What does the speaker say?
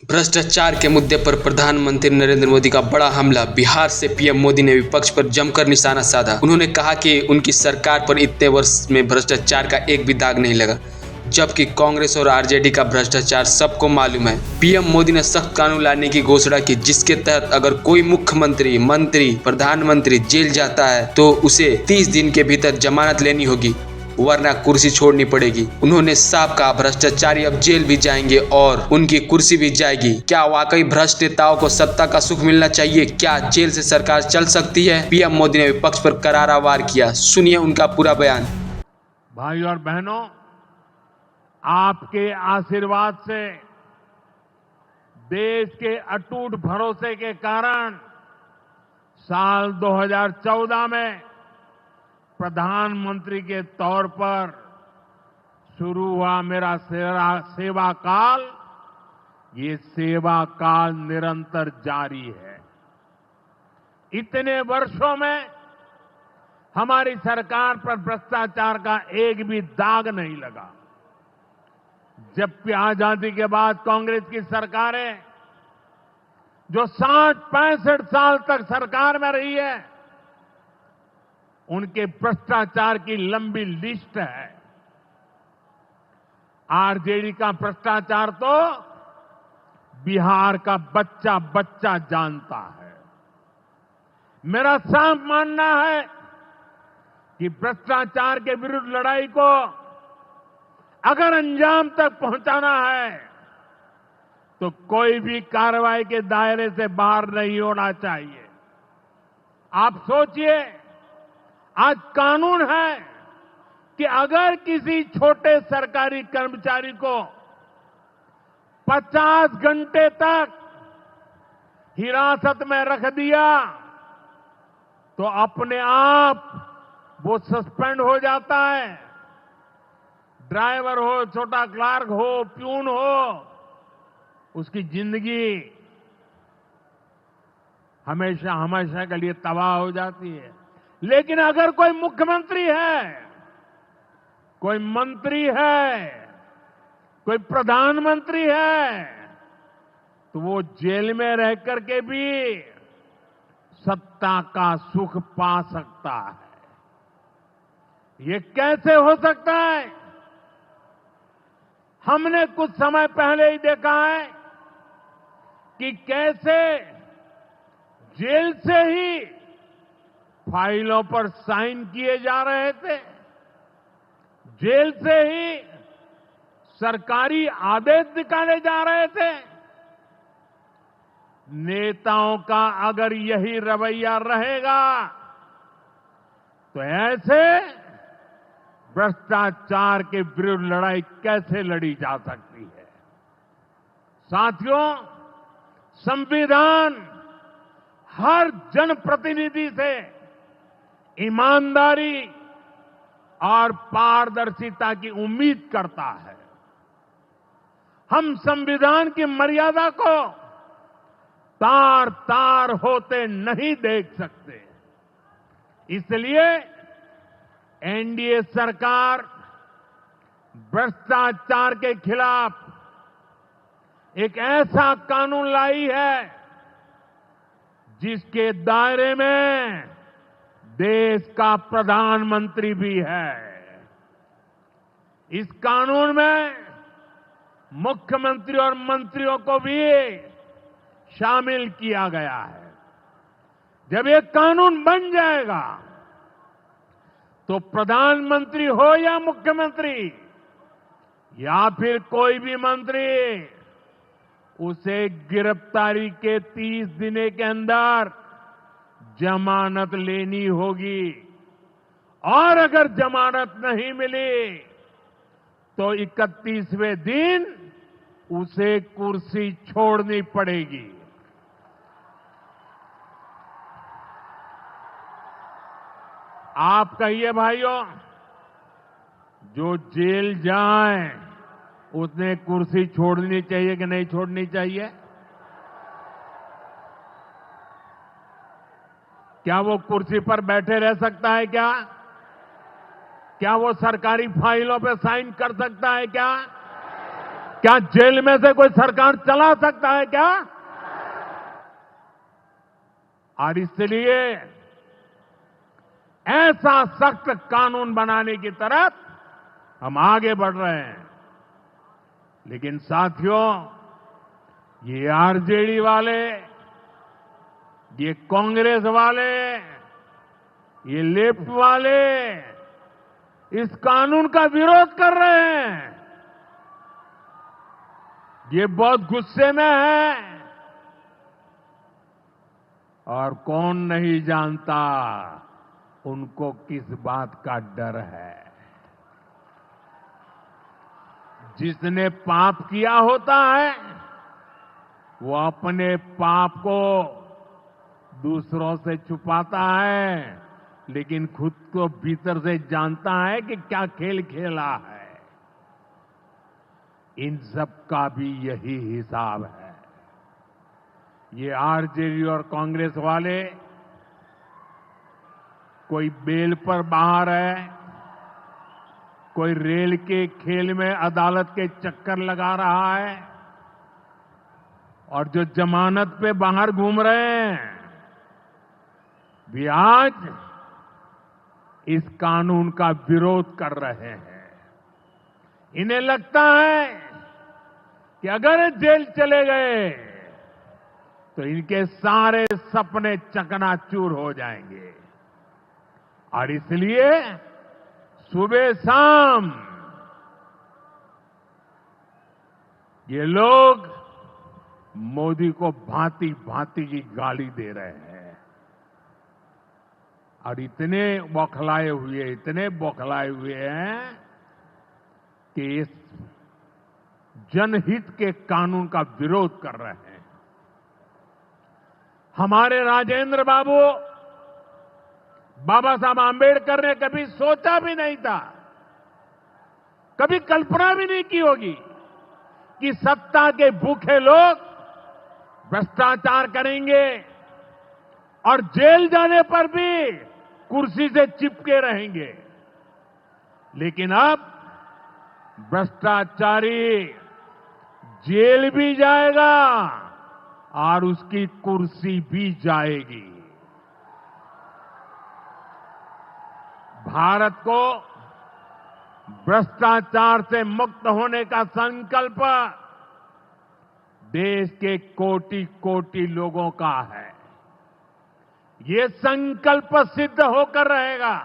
भ्रष्टाचार के मुद्दे पर प्रधानमंत्री नरेंद्र मोदी का बड़ा हमला। बिहार से पीएम मोदी ने विपक्ष पर जमकर निशाना साधा। उन्होंने कहा कि उनकी सरकार पर इतने वर्ष में भ्रष्टाचार का एक भी दाग नहीं लगा, जबकि कांग्रेस और आरजेडी का भ्रष्टाचार सबको मालूम है। पीएम मोदी ने सख्त कानून लाने की घोषणा की, जिसके तहत अगर कोई मुख्यमंत्री, मंत्री, प्रधानमंत्री जेल जाता है तो उसे 30 दिन के भीतर जमानत लेनी होगी, वरना कुर्सी छोड़नी पड़ेगी। उन्होंने साफ कहा, भ्रष्टाचारी अब जेल भी जाएंगे और उनकी कुर्सी भी जाएगी। क्या वाकई भ्रष्ट नेताओं को सत्ता का सुख मिलना चाहिए? क्या जेल से सरकार चल सकती है? पीएम मोदी ने विपक्ष पर करारा वार किया। सुनिए उनका पूरा बयान। भाई और बहनों, आपके आशीर्वाद से, देश के अटूट भरोसे के कारण साल 2014 में प्रधानमंत्री के तौर पर शुरू हुआ मेरा सेवा काल, ये सेवा काल निरंतर जारी है। इतने वर्षों में हमारी सरकार पर भ्रष्टाचार का एक भी दाग नहीं लगा। जबकि आजादी के बाद कांग्रेस की सरकारें जो 60-65 साल तक सरकार में रही है, उनके भ्रष्टाचार की लंबी लिस्ट है। आरजेडी का भ्रष्टाचार तो बिहार का बच्चा बच्चा जानता है। मेरा साफ मानना है कि भ्रष्टाचार के विरुद्ध लड़ाई को अगर अंजाम तक पहुंचाना है तो कोई भी कार्रवाई के दायरे से बाहर नहीं होना चाहिए। आप सोचिए, आज कानून है कि अगर किसी छोटे सरकारी कर्मचारी को 50 घंटे तक हिरासत में रख दिया तो अपने आप वो सस्पेंड हो जाता है। ड्राइवर हो, छोटा क्लार्क हो, प्यून हो, उसकी जिंदगी हमेशा हमेशा के लिए तबाह हो जाती है। लेकिन अगर कोई मुख्यमंत्री है, कोई मंत्री है, कोई प्रधानमंत्री है, तो वो जेल में रह करके भी सत्ता का सुख पा सकता है। ये कैसे हो सकता है? हमने कुछ समय पहले ही देखा है कि कैसे जेल से ही फाइलों पर साइन किए जा रहे थे, जेल से ही सरकारी आदेश निकाले जा रहे थे। नेताओं का अगर यही रवैया रहेगा तो ऐसे भ्रष्टाचार के विरुद्ध लड़ाई कैसे लड़ी जा सकती है? साथियों, संविधान हर जनप्रतिनिधि से ईमानदारी और पारदर्शिता की उम्मीद करता है। हम संविधान की मर्यादा को तार तार होते नहीं देख सकते। इसलिए एनडीए सरकार भ्रष्टाचार के खिलाफ एक ऐसा कानून लाई है जिसके दायरे में देश का प्रधानमंत्री भी है। इस कानून में मुख्यमंत्री और मंत्रियों को भी शामिल किया गया है। जब ये कानून बन जाएगा तो प्रधानमंत्री हो या मुख्यमंत्री या फिर कोई भी मंत्री, उसे गिरफ्तारी के 30 दिन के अंदर जमानत लेनी होगी और अगर जमानत नहीं मिली तो 31वें दिन उसे कुर्सी छोड़नी पड़ेगी। आप कहिए भाइयों, जो जेल जाए उसने कुर्सी छोड़नी चाहिए कि नहीं छोड़नी चाहिए? क्या वो कुर्सी पर बैठे रह सकता है क्या? क्या वो सरकारी फाइलों पे साइन कर सकता है क्या? क्या जेल में से कोई सरकार चला सकता है क्या? और इसलिए ऐसा सख्त कानून बनाने की तरफ हम आगे बढ़ रहे हैं। लेकिन साथियों, ये आरजेडी वाले, ये कांग्रेस वाले, ये लेफ्ट वाले इस कानून का विरोध कर रहे हैं। ये बहुत गुस्से में है और कौन नहीं जानता उनको किस बात का डर है। जिसने पाप किया होता है वो अपने पाप को दूसरों से छुपाता है, लेकिन खुद को भीतर से जानता है कि क्या खेल खेला है। इन सब का भी यही हिसाब है। ये आरजेडी और कांग्रेस वाले कोई बेल पर बाहर है, कोई रेल के खेल में अदालत के चक्कर लगा रहा है, और जो जमानत पे बाहर घूम रहे हैं भी आज इस कानून का विरोध कर रहे हैं। इन्हें लगता है कि अगर जेल चले गए तो इनके सारे सपने चकनाचूर हो जाएंगे, और इसलिए सुबह शाम ये लोग मोदी को भांति भांति की गाली दे रहे हैं और इतने बौखलाए हुए हैं कि इस जनहित के कानून का विरोध कर रहे हैं। हमारे राजेंद्र बाबू, बाबा साहब आंबेडकर ने कभी सोचा भी नहीं था, कभी कल्पना भी नहीं की होगी कि सत्ता के भूखे लोग भ्रष्टाचार करेंगे और जेल जाने पर भी कुर्सी से चिपके रहेंगे। लेकिन अब भ्रष्टाचारी जेल भी जाएगा और उसकी कुर्सी भी जाएगी। भारत को भ्रष्टाचार से मुक्त होने का संकल्प देश के कोटि कोटि लोगों का है। ये संकल्प सिद्ध होकर रहेगा।